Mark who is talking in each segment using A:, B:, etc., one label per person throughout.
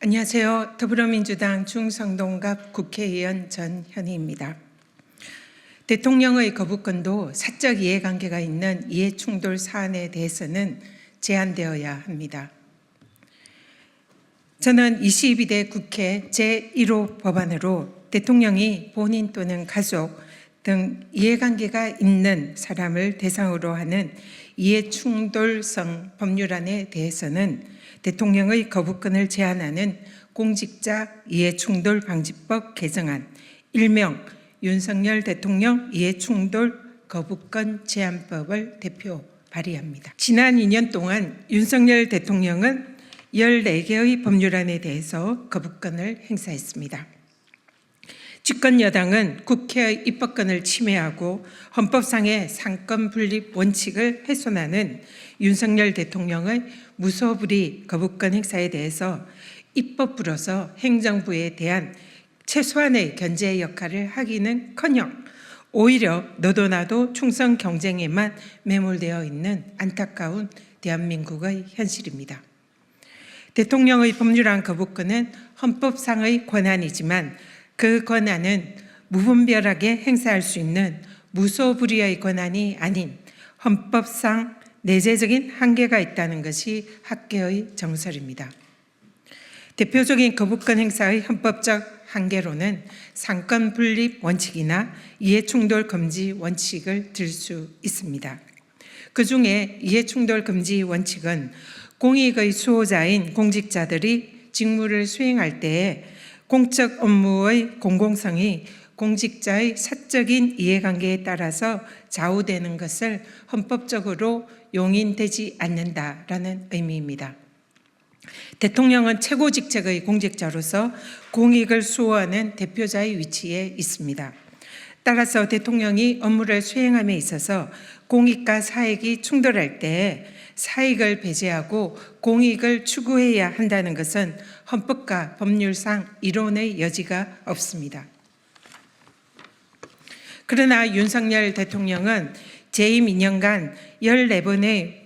A: 안녕하세요. 더불어민주당 중성동갑 국회의원 전현희입니다. 대통령의 거부권도 사적 이해관계가 있는 이해충돌 사안에 대해서는 제한되어야 합니다. 저는 22대 국회 제1호 법안으로 대통령이 본인 또는 가족 등 이해관계가 있는 사람을 대상으로 하는 이해충돌성 법률안에 대해서는 대통령의 거부권을 제한하는 공직자 이해충돌 방지법 개정안, 일명 윤석열 대통령 이해충돌 거부권 제한법을 대표 발의합니다. 지난 2년 동안 윤석열 대통령은 14개의 법률안에 대해서 거부권을 행사했습니다. 집권 여당은 국회의 입법권을 침해하고 헌법상의 상권 분립 원칙을 훼손하는 윤석열 대통령의 무소불위 거부권 행사에 대해서 입법부로서 행정부에 대한 최소한의 견제 역할을 하기는커녕 오히려 너도 나도 충성 경쟁에만 매몰되어 있는 안타까운 대한민국의 현실입니다. 대통령의 법률안 거부권은 헌법상의 권한이지만 그 권한은 무분별하게 행사할 수 있는 무소불위의 권한이 아닌 헌법상 내재적인 한계가 있다는 것이 학계의 정설입니다. 대표적인 거부권 행사의 헌법적 한계로는 상권 분립 원칙이나 이해충돌 금지 원칙을 들 수 있습니다. 그중에 이해충돌 금지 원칙은 공익의 수호자인 공직자들이 직무를 수행할 때에 공적 업무의 공공성이 공직자의 사적인 이해관계에 따라서 좌우되는 것을 헌법적으로 용인되지 않는다라는 의미입니다. 대통령은 최고 직책의 공직자로서 공익을 수호하는 대표자의 위치에 있습니다. 따라서 대통령이 업무를 수행함에 있어서 공익과 사익이 충돌할 때 사익을 배제하고 공익을 추구해야 한다는 것은 헌법과 법률상 이론의 여지가 없습니다. 그러나 윤석열 대통령은 재임 2년간 14번의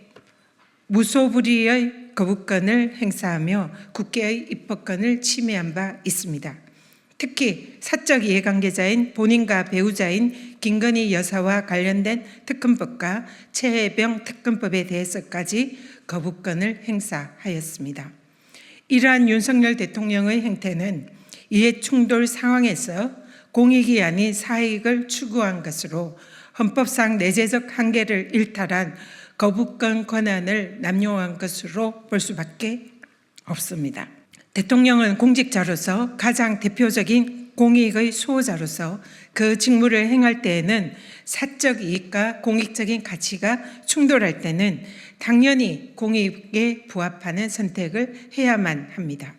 A: 무소불위의 거부권을 행사하며 국회의 입법권을 침해한 바 있습니다. 특히 사적 이해관계자인 본인과 배우자인 김건희 여사와 관련된 특검법과 최혜병 특검법에 대해서까지 거부권을 행사하였습니다. 이러한 윤석열 대통령의 행태는 이해충돌 상황에서 공익이 아닌 사익을 추구한 것으로 헌법상 내재적 한계를 일탈한 거부권 권한을 남용한 것으로 볼 수밖에 없습니다. 대통령은 공직자로서 가장 대표적인 공익의 수호자로서 그 직무를 행할 때에는 사적 이익과 공익적인 가치가 충돌할 때는 당연히 공익에 부합하는 선택을 해야만 합니다.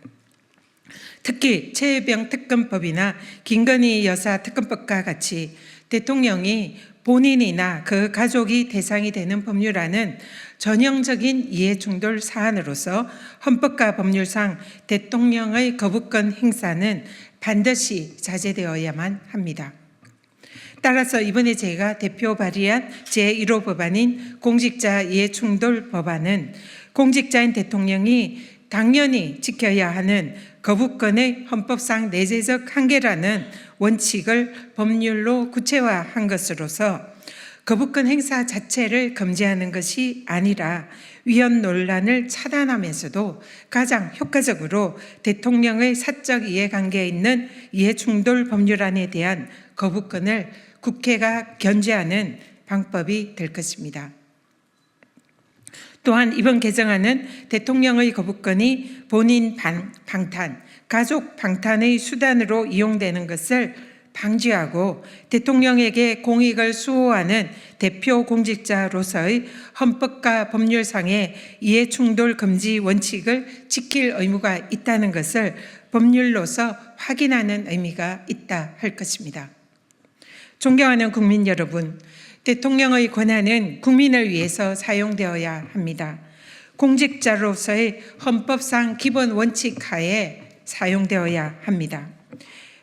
A: 특히 최혜병 특검법이나 김건희 여사 특검법과 같이 대통령이 본인이나 그 가족이 대상이 되는 법률안은 전형적인 이해충돌 사안으로서 헌법과 법률상 대통령의 거부권 행사는 반드시 자제되어야만 합니다. 따라서 이번에 제가 대표 발의한 제1호 법안인 공직자 이해충돌 법안은 공직자인 대통령이 당연히 지켜야 하는 거부권의 헌법상 내재적 한계라는 원칙을 법률로 구체화한 것으로서 거부권 행사 자체를 금지하는 것이 아니라 위헌 논란을 차단하면서도 가장 효과적으로 대통령의 사적 이해관계에 있는 이해충돌 법률안에 대한 거부권을 국회가 견제하는 방법이 될 것입니다. 또한 이번 개정안은 대통령의 거부권이 본인 방탄, 가족 방탄의 수단으로 이용되는 것을 방지하고 대통령에게 공익을 수호하는 대표 공직자로서의 헌법과 법률상의 이해충돌 금지 원칙을 지킬 의무가 있다는 것을 법률로서 확인하는 의미가 있다 할 것입니다. 존경하는 국민 여러분, 대통령의 권한은 국민을 위해서 사용되어야 합니다. 공직자로서의 헌법상 기본 원칙 하에 사용되어야 합니다.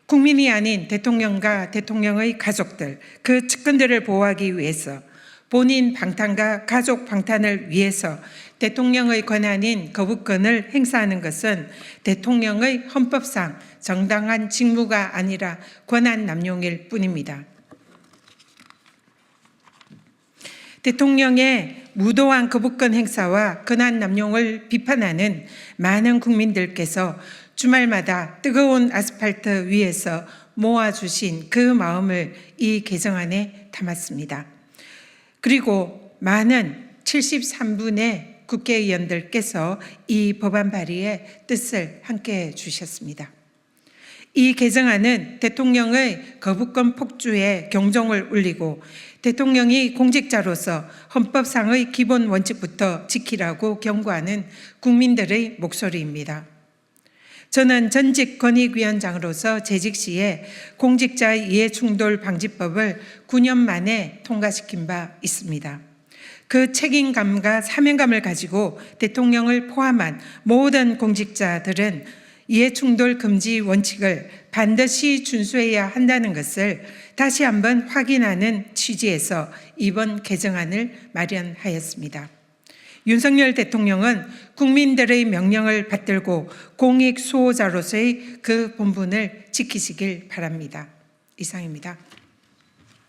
A: 국민이 아닌 대통령과 대통령의 가족들, 그 측근들을 보호하기 위해서 본인 방탄과 가족 방탄을 위해서 대통령의 권한인 거부권을 행사하는 것은 대통령의 헌법상 정당한 직무가 아니라 권한 남용일 뿐입니다. 대통령의 무도한 거부권 행사와 권한 남용을 비판하는 많은 국민들께서 주말마다 뜨거운 아스팔트 위에서 모아주신 그 마음을 이 개정안에 담았습니다. 그리고 많은 73분의 국회의원들께서 이 법안 발의의 뜻을 함께해 주셨습니다. 이 개정안은 대통령의 거부권 폭주에 경종을 울리고 대통령이 공직자로서 헌법상의 기본 원칙부터 지키라고 경고하는 국민들의 목소리입니다. 저는 전직 권익위원장으로서 재직 시에 공직자 이해충돌 방지법을 9년 만에 통과시킨 바 있습니다. 그 책임감과 사명감을 가지고 대통령을 포함한 모든 공직자들은 이해충돌 금지 원칙을 반드시 준수해야 한다는 것을 다시 한번 확인하는 취지에서 이번 개정안을 마련하였습니다. 윤석열 대통령은 국민들의 명령을 받들고 공익 수호자로서의 그 본분을 지키시길 바랍니다. 이상입니다.